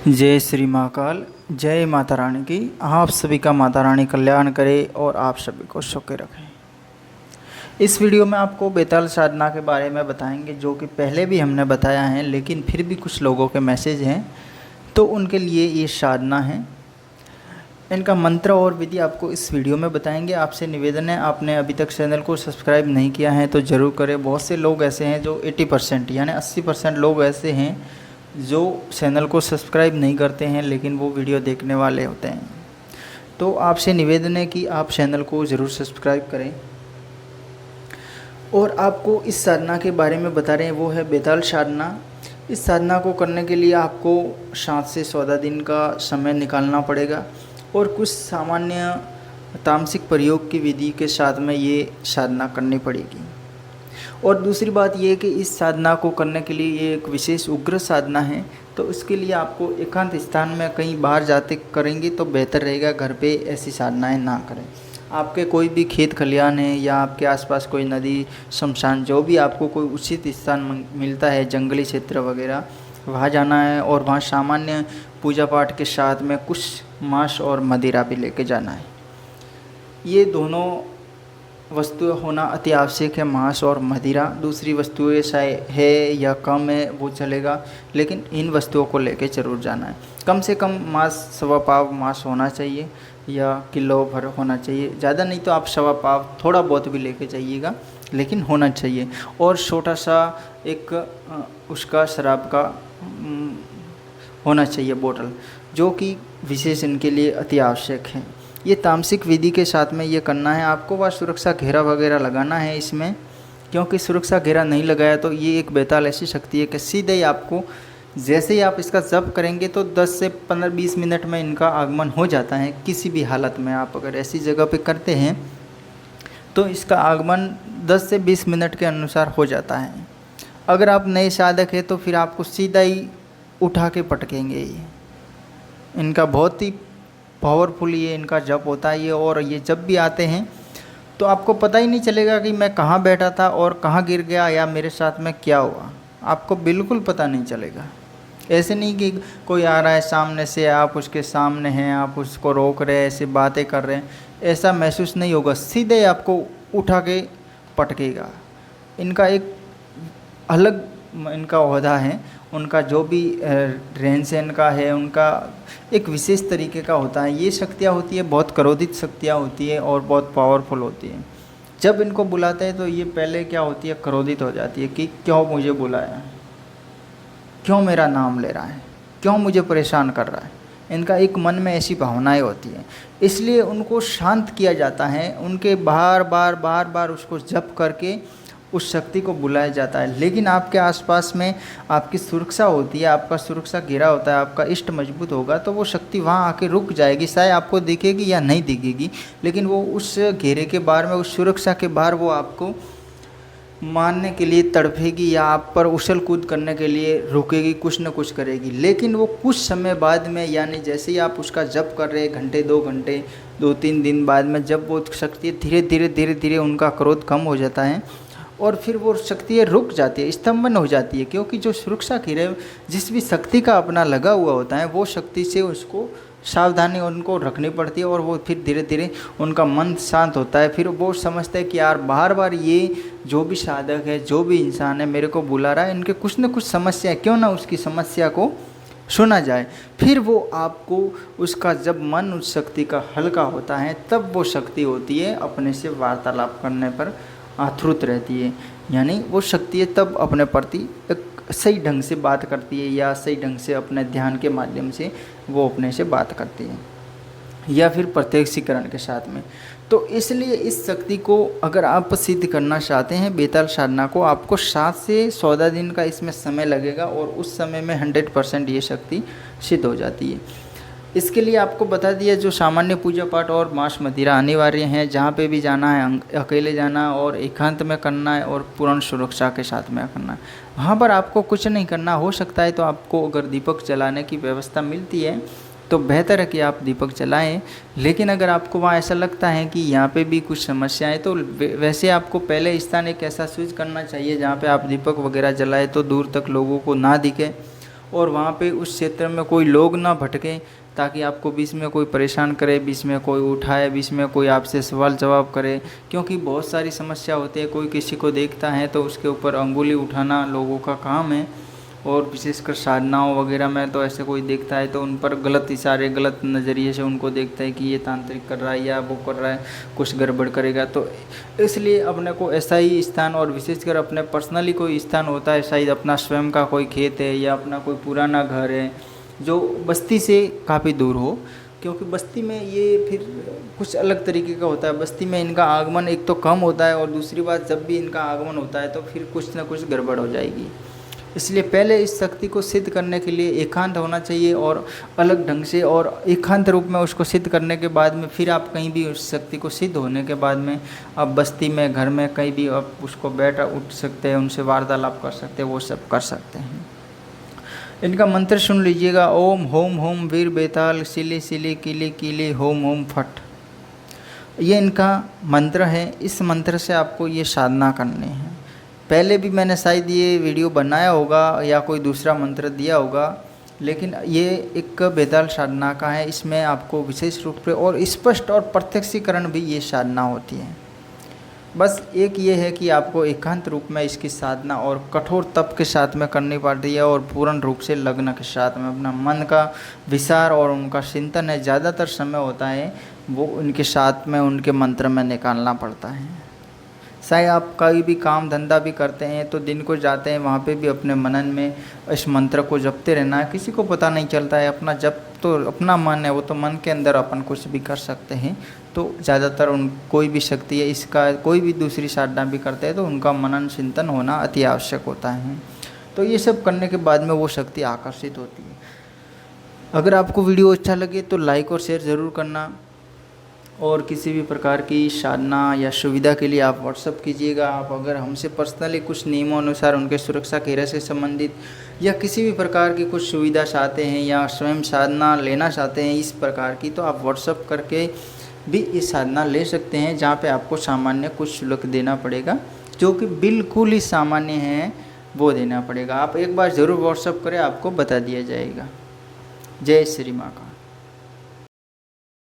जय श्री महाकाल। जय माता रानी की। आप सभी का माता रानी कल्याण करे और आप सभी को सुखी रखें। इस वीडियो में आपको बेताल साधना के बारे में बताएंगे, जो कि पहले भी हमने बताया है, लेकिन फिर भी कुछ लोगों के मैसेज हैं तो उनके लिए ये साधना है। इनका मंत्र और विधि आपको इस वीडियो में बताएंगे। आपसे निवेदन है, आपने अभी तक चैनल को सब्सक्राइब नहीं किया है तो ज़रूर करें। बहुत से लोग ऐसे हैं जो 80% यानी 80% लोग ऐसे हैं जो चैनल को सब्सक्राइब नहीं करते हैं, लेकिन वो वीडियो देखने वाले होते हैं। तो आपसे निवेदन है कि आप चैनल को ज़रूर सब्सक्राइब करें। और आपको इस साधना के बारे में बता रहे हैं, वो है बेताल साधना। इस साधना को करने के लिए आपको 7 से 14 दिन का समय निकालना पड़ेगा और कुछ सामान्य तामसिक प्रयोग की विधि के साथ में ये साधना करनी पड़ेगी। और दूसरी बात ये कि इस साधना को करने के लिए ये एक विशेष उग्र साधना है, तो इसके लिए आपको एकांत स्थान में कहीं बाहर जाते करेंगे तो बेहतर रहेगा। घर पे ऐसी साधनाएं ना करें। आपके कोई भी खेत खलिहान है या आपके आसपास कोई नदी, शमशान, जो भी आपको कोई उचित स्थान मिलता है, जंगली क्षेत्र वगैरह, वहाँ जाना है और वहाँ सामान्य पूजा पाठ के साथ में कुछ मांस और मदिरा भी लेके जाना है। ये दोनों वस्तुएं होना अति आवश्यक है, मांस और मदिरा। दूसरी वस्तुएं शायद है या कम है वो चलेगा, लेकिन इन वस्तुओं को लेके ज़रूर जाना है। कम से कम मांस 1.25 पाव मांस होना चाहिए या किलो भर होना चाहिए। ज़्यादा नहीं तो आप 1.25 पाव थोड़ा बहुत भी लेके जाइएगा, लेकिन होना चाहिए। और छोटा सा एक उसका शराब का होना चाहिए बोतल, जो कि विशेष इनके लिए अति आवश्यक है। ये तामसिक विधि के साथ में ये करना है। आपको वह सुरक्षा घेरा वगैरह लगाना है इसमें, क्योंकि सुरक्षा घेरा नहीं लगाया तो ये एक बेताल ऐसी शक्ति है कि सीधे ही आपको, जैसे ही आप इसका जप करेंगे तो 10 से 15-20 मिनट में इनका आगमन हो जाता है। किसी भी हालत में आप अगर ऐसी जगह पे करते हैं तो इसका आगमन 10 से 20 मिनट के अनुसार हो जाता है। अगर आप नए साधक हैं तो फिर आपको सीधा ही उठा के पटकेंगे। ये इनका बहुत ही पावरफुल ये इनका जप होता है ये। और ये जब भी आते हैं तो आपको पता ही नहीं चलेगा कि मैं कहाँ बैठा था और कहाँ गिर गया या मेरे साथ में क्या हुआ, आपको बिल्कुल पता नहीं चलेगा। ऐसे नहीं कि कोई आ रहा है सामने से, आप उसके सामने हैं, आप उसको रोक रहे हैं, ऐसे बातें कर रहे हैं, ऐसा महसूस नहीं होगा। सीधे आपको उठा के पटकेगा। इनका एक अलग इनका ओहदा है, उनका जो भी रहन सहन का है, उनका एक विशेष तरीके का होता है। ये शक्तियाँ होती है, बहुत क्रोधित शक्तियाँ होती है और बहुत पावरफुल होती है। जब इनको बुलाते हैं तो ये पहले क्या होती है, क्रोधित हो जाती है कि क्यों मुझे बुलाया, क्यों मेरा नाम ले रहा है, क्यों मुझे परेशान कर रहा है। इनका एक मन में ऐसी भावनाएं होती हैं, इसलिए उनको शांत किया जाता है। उनके बार बार उसको जप करके उस शक्ति को बुलाया जाता है। लेकिन आपके आसपास में आपकी सुरक्षा होती है, आपका सुरक्षा घेरा होता है, आपका इष्ट मजबूत होगा तो वो शक्ति वहाँ आके रुक जाएगी। शायद आपको दिखेगी या नहीं दिखेगी, लेकिन वो उस घेरे के बाहर में, उस सुरक्षा के बाहर वो आपको मारने के लिए तड़पेगी या आप पर उछल कूद करने के लिए रुकेगी, कुछ न कुछ करेगी। लेकिन वो कुछ समय बाद में, यानी जैसे ही आप उसका जप कर रहे, घंटे 2 घंटे 2-3 दिन बाद में, जब वो शक्ति धीरे धीरे उनका क्रोध कम हो जाता है और फिर वो शक्ति रुक जाती है, स्तंभन हो जाती है। क्योंकि जो सुरक्षा घेरे जिस भी शक्ति का अपना लगा हुआ होता है, वो शक्ति से उसको सावधानी उनको रखनी पड़ती है और वो फिर धीरे धीरे उनका मन शांत होता है। फिर वो समझते हैं कि यार बार बार ये जो भी साधक है, जो भी इंसान है, मेरे को बुला रहा है, इनके कुछ न कुछ समस्या है, क्यों ना उसकी समस्या को सुना जाए। फिर वो आपको उसका, जब मन उस शक्ति का हल्का होता है, तब वो शक्ति होती है अपने से वार्तालाप करने पर आतुर रहती है। यानी वो शक्ति है तब अपने प्रति एक सही ढंग से बात करती है, या सही ढंग से अपने ध्यान के माध्यम से वो अपने से बात करती है, या फिर प्रत्यक्षीकरण के साथ में। तो इसलिए इस शक्ति को अगर आप सिद्ध करना चाहते हैं, बेताल साधना को, आपको 7 से 14 दिन का इसमें समय लगेगा और उस समय में 100% ये शक्ति सिद्ध हो जाती है। इसके लिए आपको बता दिया, जो सामान्य पूजा पाठ और मांस मदिरा अनिवार्य हैं। जहाँ पे भी जाना है अकेले जाना और एकांत में करना है और पूर्ण सुरक्षा के साथ में करना है। वहाँ पर आपको कुछ नहीं करना। हो सकता है तो आपको अगर दीपक जलाने की व्यवस्था मिलती है तो बेहतर है कि आप दीपक जलाएं। लेकिन अगर आपको वहाँ ऐसा लगता है कि यहाँ पे भी कुछ समस्याएं, तो वैसे आपको पहले स्थान एक ऐसा स्विच करना चाहिए जहाँ पे आप दीपक वगैरह जलाएं तो दूर तक लोगों को ना दिखे और वहाँ पे उस क्षेत्र में कोई लोग ना भटके, ताकि आपको बीच में कोई परेशान करे, बीच में कोई उठाए, बीच में कोई आपसे सवाल जवाब करे। क्योंकि बहुत सारी समस्या होती है, कोई किसी को देखता है तो उसके ऊपर अंगुली उठाना लोगों का काम है। और विशेषकर साधनाओं वगैरह में तो ऐसे कोई देखता है तो उन पर गलत इशारे, गलत नज़रिए से उनको देखता है कि ये तांत्रिक कर रहा है या वो कर रहा है, कुछ गड़बड़ करेगा। तो इसलिए अपने को ऐसा ही स्थान, और विशेषकर अपने पर्सनली कोई स्थान होता है, शायद अपना स्वयं का कोई खेत है या अपना कोई पुराना घर है जो बस्ती से काफ़ी दूर हो। क्योंकि बस्ती में ये फिर कुछ अलग तरीके का होता है। बस्ती में इनका आगमन एक तो कम होता है, और दूसरी बात जब भी इनका आगमन होता है तो फिर कुछ ना कुछ गड़बड़ हो जाएगी। इसलिए पहले इस शक्ति को सिद्ध करने के लिए एकांत होना चाहिए, और अलग ढंग से और एकांत रूप में उसको सिद्ध करने के बाद में फिर आप कहीं भी उस शक्ति को सिद्ध होने के बाद में आप बस्ती में, घर में, कहीं भी आप उसको बैठ उठ सकते हैं, उनसे वार्तालाप कर सकते हैं, वो सब कर सकते हैं। इनका मंत्र सुन लीजिएगा। ओम होम होम वीर बेताल सिली सिली कीली कीली होम होम फट। ये इनका मंत्र है। इस मंत्र से आपको ये साधना करनी है। पहले भी मैंने शायद ये वीडियो बनाया होगा या कोई दूसरा मंत्र दिया होगा, लेकिन ये एक बेताल साधना का है। इसमें आपको विशेष रूप से और स्पष्ट और प्रत्यक्षीकरण भी ये साधना होती है। बस एक ये है कि आपको एकांत रूप में इसकी साधना और कठोर तप के साथ में करनी पड़ती है, और पूर्ण रूप से लग्न के साथ में अपना मन का विचार और उनका चिंतन है, ज़्यादातर समय होता है वो उनके साथ में, उनके मंत्र में निकालना पड़ता है। चाहे आप कोई भी काम धंधा भी करते हैं तो दिन को जाते हैं वहाँ पे भी अपने मनन में इस मंत्र को जपते रहना है। किसी को पता नहीं चलता है, अपना जप तो अपना मन है, वो तो मन के अंदर अपन कुछ भी कर सकते हैं। तो ज़्यादातर उन कोई भी शक्ति है, इसका कोई भी दूसरी साधना भी करते हैं तो उनका मनन चिंतन होना अति आवश्यक होता है। तो ये सब करने के बाद में वो शक्ति आकर्षित होती है। अगर आपको वीडियो अच्छा लगे तो लाइक और शेयर ज़रूर करना, और किसी भी प्रकार की साधना या सुविधा के लिए आप व्हाट्सअप कीजिएगा। आप अगर हमसे पर्सनली कुछ नियमों अनुसार उनके सुरक्षा घेरे से संबंधित या किसी भी प्रकार की कुछ सुविधा चाहते हैं या स्वयं साधना लेना चाहते हैं इस प्रकार की, तो आप व्हाट्सअप करके भी इस साधना ले सकते हैं, जहाँ पे आपको सामान्य कुछ शुल्क देना पड़ेगा, जो कि बिल्कुल ही सामान्य है, वो देना पड़ेगा। आप एक बार ज़रूर व्हाट्सअप करें, आपको बता दिया जाएगा। जय श्री माँ का।